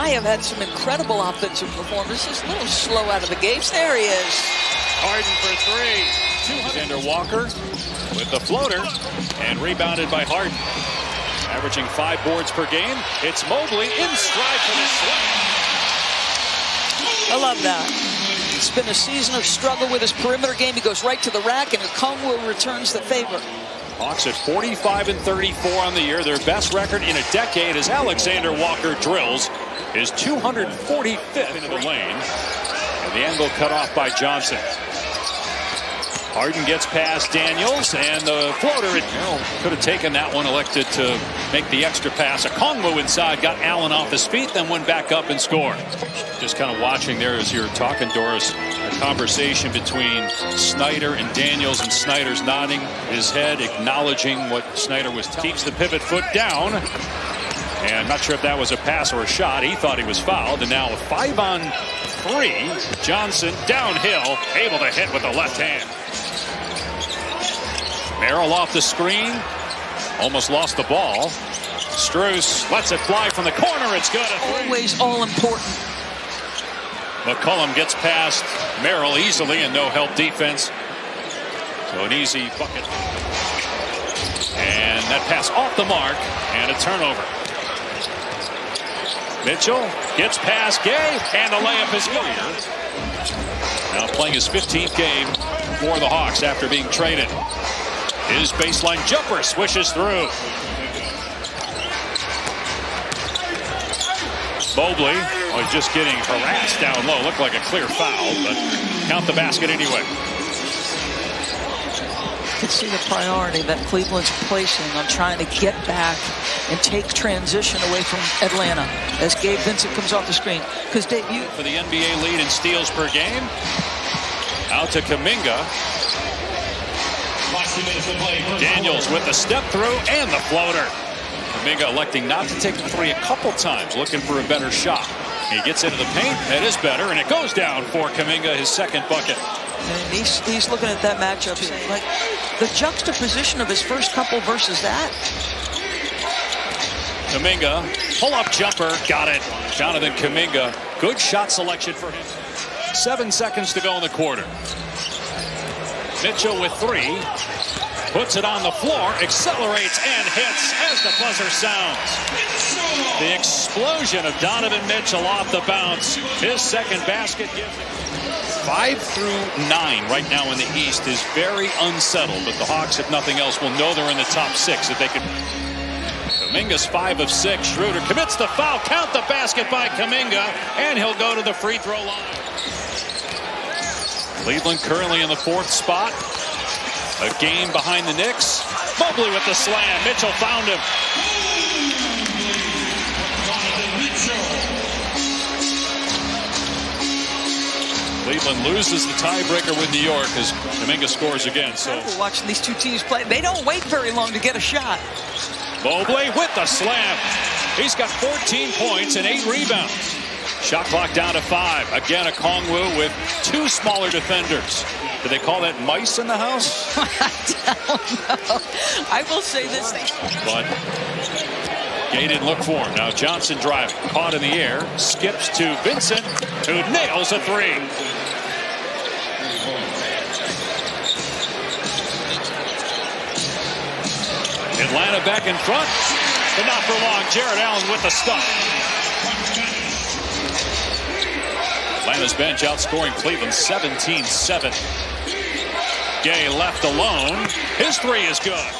I have had some incredible offensive performances. A little slow out of the gates. There he is. Harden for three. Alexander Walker with the floater and rebounded by Harden. Averaging 5 boards per game. It's Mobley in stride for the slam. I love that. It's been a season of struggle with his perimeter game. He goes right to the rack, and Okongwu returns the favor. Hawks at 45-34 on the year. Their best record in a decade as Alexander Walker drills his 245th into the lane. And the angle cut off by Johnson. Harden gets past Daniels, and the floater. Could have taken that one, elected to make the extra pass. Okongwu inside, got Allen off his feet, then went back up and scored. Just kind of watching there as you're talking, Doris, a conversation between Snyder and Daniels, and Snyder's nodding his head, acknowledging what Snyder was telling. Keeps the pivot foot down, and I'm not sure if that was a pass or a shot. He thought he was fouled, and now a 5-on-3. Johnson downhill, able to hit with the left hand. Merrill off the screen, almost lost the ball. Strus lets it fly from the corner. It's good. Always all important. McCollum gets past Merrill easily, and no help defense. So an easy bucket. And that pass off the mark, and a turnover. Mitchell gets past Gay, and the layup is good. Now playing his 15th game for the Hawks after being traded. His baseline jumper swishes through. Mobley was just getting harassed down low. Looked like a clear foul, but count the basket anyway. You can see the priority that Cleveland's placing on trying to get back and take transition away from Atlanta as Gabe Vincent comes off the screen. Because Dave, you for the NBA lead in steals per game. Out to Kuminga. Daniels with the step through and the floater. Kuminga electing not to take the three a couple times, looking for a better shot. He gets into the paint. That is better, and it goes down for Kuminga, his second bucket. And he's looking at that matchup saying, like, the juxtaposition of his first couple versus that. Kuminga, pull-up jumper, got it. Jonathan Kuminga, good shot selection for him. 7 seconds to go in the quarter. Mitchell with 3, puts it on the floor, accelerates and hits as the buzzer sounds. The explosion of Donovan Mitchell off the bounce. His second basket gives it. 5 through 9 right now in the East is very unsettled, but the Hawks, if nothing else, will know they're in the top 6 if they can. Kuminga's 5 of 6. Schroeder commits the foul. Count the basket by Kuminga, and he'll go to the free throw line. Cleveland currently in the 4th spot. A game behind the Knicks. Mobley with the slam. Mitchell found him. Cleveland loses the tiebreaker with New York as Kuminga scores again. So we're watching these two teams play. They don't wait very long to get a shot. Mobley with the slam. He's got 14 points and 8 rebounds. Shot clock down to 5. Again, Okongwu with 2 smaller defenders. Do they call that mice in the house? I don't know. I will say this. But Gay didn't look for him. Now Johnson driving. Caught in the air. Skips to Vincent, who nails a 3. Atlanta back in front, but not for long. Jared Allen with the stuff. Atlanta's bench outscoring Cleveland 17-7. Gay left alone. His 3 is good.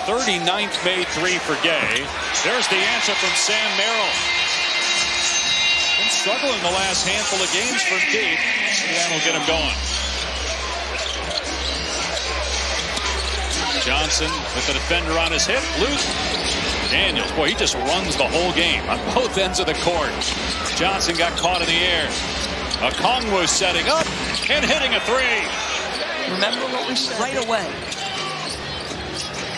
39th made 3 for Gay. There's the answer from Sam Merrill. Been struggling the last handful of games for deep. That'll get him going. Johnson with the defender on his hip. Loose. Daniels, boy, he just runs the whole game on both ends of the court. Johnson got caught in the air. Okongwu setting up and hitting a 3. Remember what we said right away.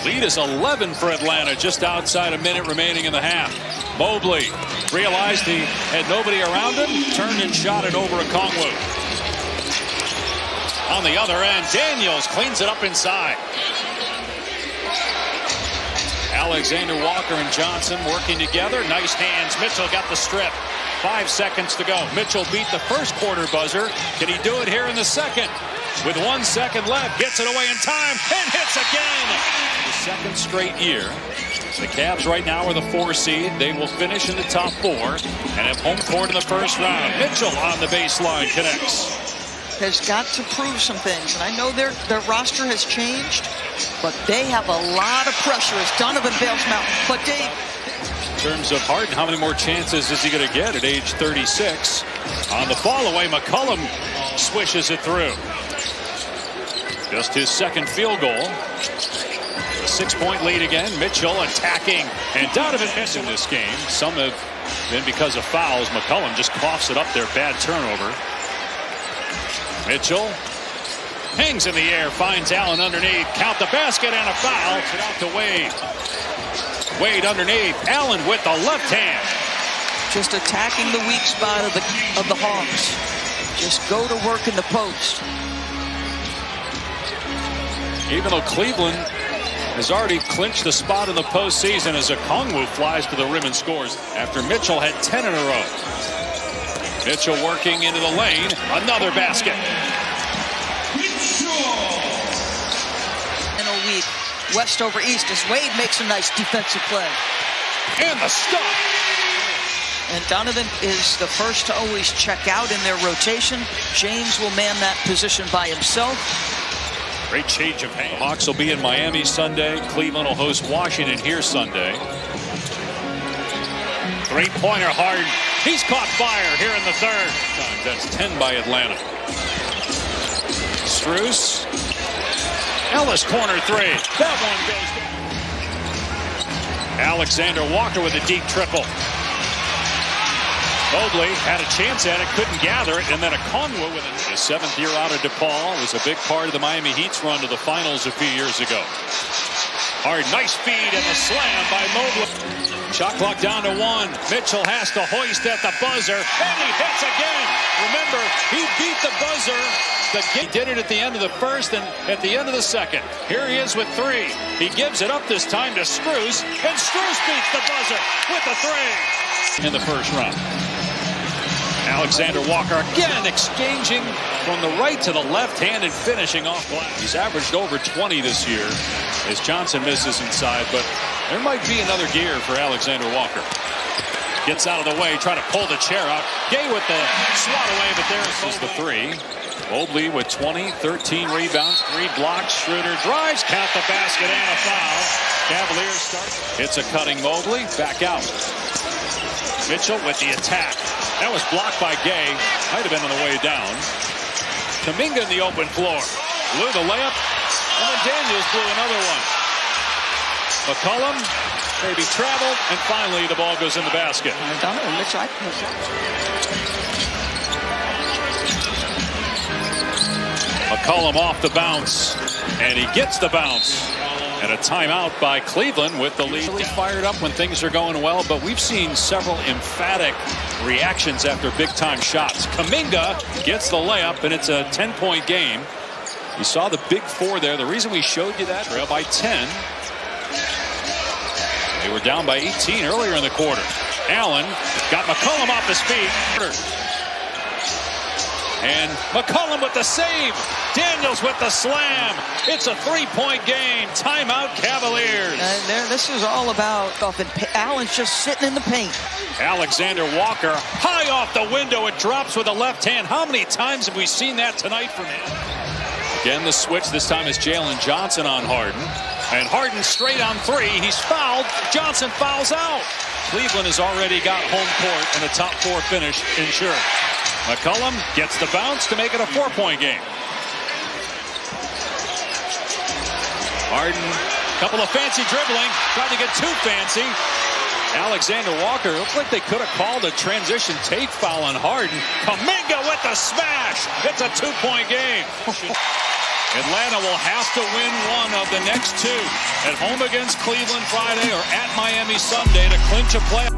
Lead is 11 for Atlanta, just outside a minute remaining in the half. Mobley realized he had nobody around him, turned and shot it over Okongwu. On the other end, Daniels cleans it up inside. Alexander Walker and Johnson working together. Nice hands. Mitchell got the strip. 5 seconds to go. Mitchell beat the first quarter buzzer. Can he do it here in the second? With 1 second left, gets it away in time and hits again. The second straight year. The Cavs right now are the 4 seed. They will finish in the top 4 and have home court in the first round. Mitchell on the baseline connects. Has got to prove some things, and I know their roster has changed, but they have a lot of pressure as Donovan bails them out. But Dave, in terms of Harden, how many more chances is he going to get at age 36? On the fall away, McCollum swishes it through. Just his second field goal. A 6-point lead again. Mitchell attacking, and Donovan missing this game. Some have been because of fouls. McCollum just coughs it up there. Bad turnover. Mitchell hangs in the air, finds Allen underneath. Count the basket and a foul. It out to Wade. Wade underneath. Allen with the left hand. just attacking the weak spot of the Hawks. Just go to work in the post. Even though Cleveland has already clinched the spot in the postseason as Okongwu flies to the rim and scores after Mitchell had 10 in a row. Mitchell working into the lane. Another basket. In a week, west over east as Wade makes a nice defensive play. And the stop. And Donovan is the first to always check out in their rotation. James will man that position by himself. Great change of hands. Hawks will be in Miami Sunday. Cleveland will host Washington here Sunday. Three-pointer Harden. He's caught fire here in the third. That's 10 by Atlanta. Strus. Ellis corner three. That one goes. Alexander Walker with a deep triple. Mobley had a chance at it, couldn't gather it, and then Okongwu with it. His 7th year out of DePaul was a big part of the Miami Heat's run to the finals a few years ago. Hard, nice feed and the slam by Mobley. Shot clock down to 1. Mitchell has to hoist at the buzzer, and he hits again. Remember, he beat the buzzer. He did it at the end of the first and at the end of the second. Here he is with 3. He gives it up this time to Strus, and Strus beats the buzzer with the 3 in the first round. Alexander Walker again exchanging from the right to the left hand and finishing off glass. He's averaged over 20 this year as Johnson misses inside, but there might be another gear for Alexander Walker. Gets out of the way, trying to pull the chair out. Gay with the swat away, but there's the 3. Mobley with 20, 13 rebounds, 3 blocks. Schroeder drives, count the basket and a foul. Cavaliers start. Hits a cutting Mobley, back out. Mitchell with the attack. That was blocked by Gay. Might have been on the way down. Kuminga in the open floor. Blew the layup, and then Daniels blew another one. McCollum maybe traveled, and finally the ball goes in the basket. McCollum off the bounce, and he gets the bounce. And a timeout by Cleveland with the lead. Really fired up when things are going well, but we've seen several emphatic reactions after big-time shots. Kuminga gets the layup, and it's a 10-point game. You saw the big 4 there. The reason we showed you that, trail by 10. They were down by 18 earlier in the quarter. Allen got McCollum off his feet. And McCollum with the save. Daniels with the slam. It's a 3-point game. Timeout Cavaliers. And this is all about Allen's just sitting in the paint. Alexander Walker high off the window. It drops with the left hand. How many times have we seen that tonight from him? Again, the switch. This time is Jalen Johnson on Harden. And Harden straight on 3. He's fouled. Johnson fouls out. Cleveland has already got home court and a top 4 finish insured. McCollum gets the bounce to make it a 4-point game. Harden, couple of fancy dribbling, tried to get too fancy. Alexander Walker, looked like they could have called a transition take foul on Harden. Kuminga with the smash. It's a 2-point game. Atlanta will have to win one of the next 2 at home against Cleveland Friday or at Miami Sunday to clinch a playoff.